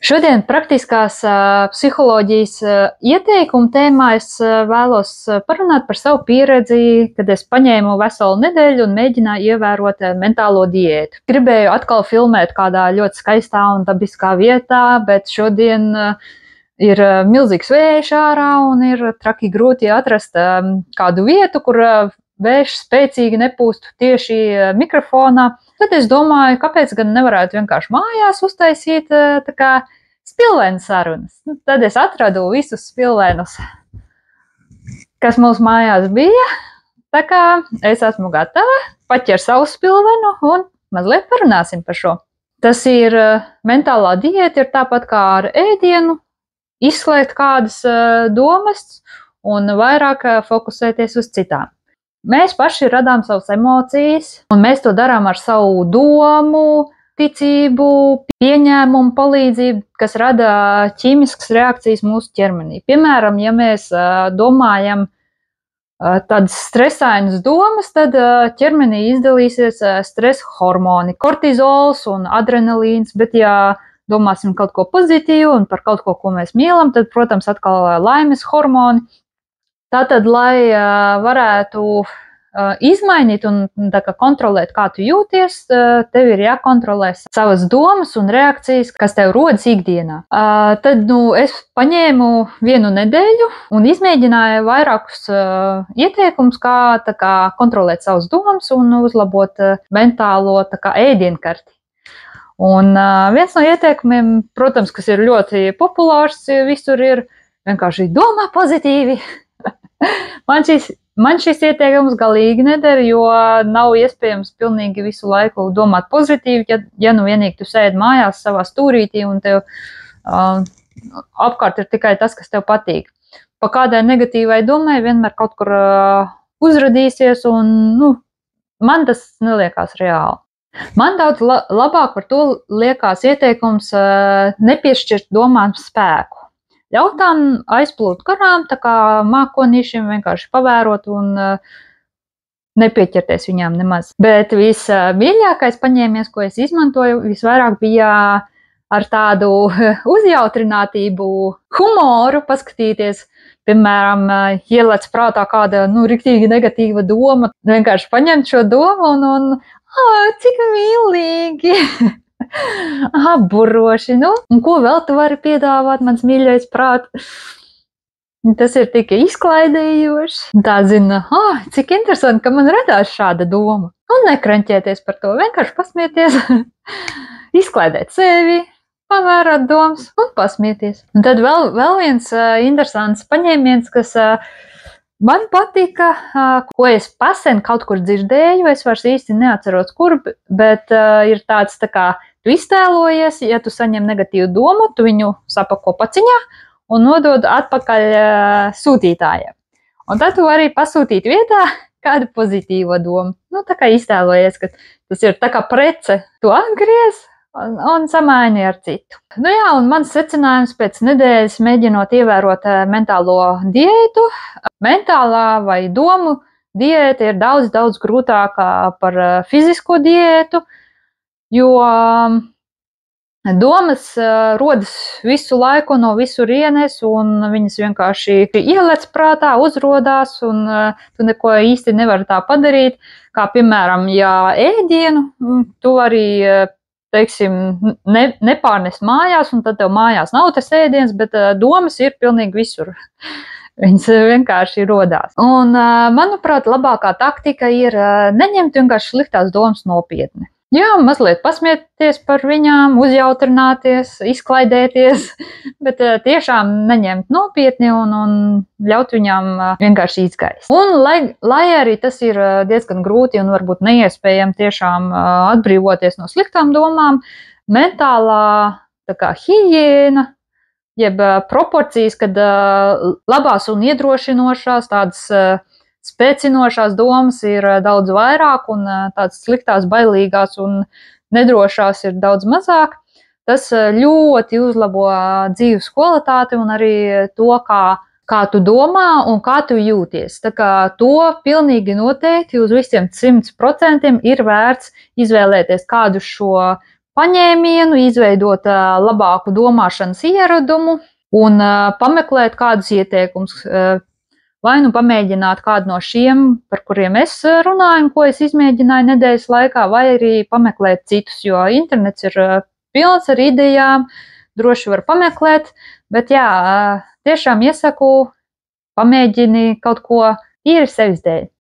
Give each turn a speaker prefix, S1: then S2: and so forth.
S1: Šodien praktiskās psiholoģijas ieteikumu tēmā es vēlos parunāt par savu pieredzi, kad es paņēmu veselu nedēļu un mēģināju ievērot mentālo diētu. Gribēju atkal filmēt kādā ļoti skaistā un dabiskā vietā, bet šodien ir milzīgs vējš ārā un ir traki grūti atrast kādu vietu, kur vējš spēcīgi nepūstu tieši mikrofonā. Tad es domāju, kāpēc gan nevarētu vienkārši mājās uztaisīt tā kā spilvenu sarunas. Tad es atradu visus spilvenus, kas mūsu mājās bija. Tā kā es esmu gatava paķert savu spilvenu un mazliet parunāsim par šo. Tas ir mentālā diēta, ir tāpat kā ar ēdienu, izslēgt kādas domas un vairāk fokusēties uz citām. Mēs paši radām savas emocijas, un mēs to darām ar savu domu, ticību, pieņēmumu, palīdzību, kas rada ķīmiskas reakcijas mūsu ķermenī. Piemēram, ja mēs domājam tādas stresainas domas, tad ķermenī izdalīsies stresa hormoni, kortizols un adrenalīns, bet ja domāsim kaut ko pozitīvu un par kaut ko mēs mīlam, tad, protams, atkal laimes hormoni. Tātad, lai varētu izmainīt un tā kā kontrolēt, kā tu jūties, tev ir jākontrolē savas domas un reakcijas, kas tev rodas ikdienā. Tad es paņēmu vienu nedēļu un izmēģināju vairākus ieteikumus, kā kontrolēt savas domas un uzlabot mentālo ēdienkarti. Un viens no ieteikumiem, protams, kas ir ļoti populārs visur, ir vienkārši domā pozitīvi. Man šis ieteikums galīgi neder, jo nav iespējams pilnīgi visu laiku domāt pozitīvi, ja nu vienīgi tu sēdi mājās savā stūrītī un tev apkārt ir tikai tas, kas tev patīk. Pa kādai negatīvai domai vienmēr kaut kur uzradīsies un, man tas neliekās reāli. Man daudz labāk par to liekas ieteikums nepiešķirt domām spēku. Ļaut tām aizplūt garām, tā kā mākonīšiem vienkārši pavērot un nepieķerties viņām nemaz. Bet vismīļākais paņēmies, ko es izmantoju, visvairāk bija ar tādu uzjautrinātību, humoru paskatīties. Piemēram, ielec prātā kāda riktīgi negatīva doma, vienkārši paņemt šo domu un cik mīlīgi! Buroši, un ko vēl tu vari piedāvāt, mans mīļais prāt? Tas ir tik izklaidējoši. Tā zina, cik interesanti, ka man radās šāda doma. Un nekraņķēties par to, vienkārši pasmieties, izklaidēt sevi, pavērot domas un pasmieties. Un tad vēl viens interesants paņēmiens, kas man patika, ko es pasen kaut kur dzirdēju, es vairs īsti neatceros, kur, bet ir tāds tā kā, tu iztēlojies, ja tu saņem negatīvu domu, tu viņu sapako paciņā un nodod atpakaļ sūtītājiem. Un tad tu vari pasūtīt vietā kādu pozitīvo domu. Tā kā iztēlojies, ka tas ir tā kā prece, tu atgriez un samaini ar citu. Un mans secinājums pēc nedēļas mēģinot ievērot mentālo diētu, mentālā vai domu diēta ir daudz grūtākā par fizisko diētu, jo domas rodas visu laiku no visurienes un viņas vienkārši ielec prātā, uzrodās un tu neko īsti nevari tā padarīt, kā piemēram, ja ēdienu, tu vari nepārnest mājās, un tad tev mājās nav tas ēdiens, bet domas ir pilnīgi visur. Viņas vienkārši rodās. Un, manuprāt, labākā taktika ir neņemt vienkārši sliktās domas nopietni. Jā, mazliet pasmieties par viņām, uzjautrināties, izklaidēties, bet tiešām neņemt nopietni un ļaut viņām vienkārši izgaist. Un, lai arī tas ir diezgan grūti un varbūt neiespējami tiešām atbrīvoties no sliktām domām, mentālā higiēna, jeb proporcijas, kad labās un iedrošinošās, tādas spēcinošās domas ir daudz vairāk un tādas sliktās, bailīgās un nedrošās ir daudz mazāk. Tas ļoti uzlabo dzīves kvalitāti un arī to, kā tu domā un kā tu jūties. Tā kā to pilnīgi noteikti uz visiem 100% ir vērts izvēlēties kādu šo paņēmienu, izveidot labāku domāšanas ieradumu un pameklēt kādus ieteikumus. Vai nu pamēģināt kādu no šiem, par kuriem es runāju, ko es izmēģināju nedēļas laikā, vai arī pameklēt citus, jo internets ir pilns ar idejām, droši var pameklēt, bet jā, tiešām iesaku pamēģini kaut ko tīri sevis dēļ.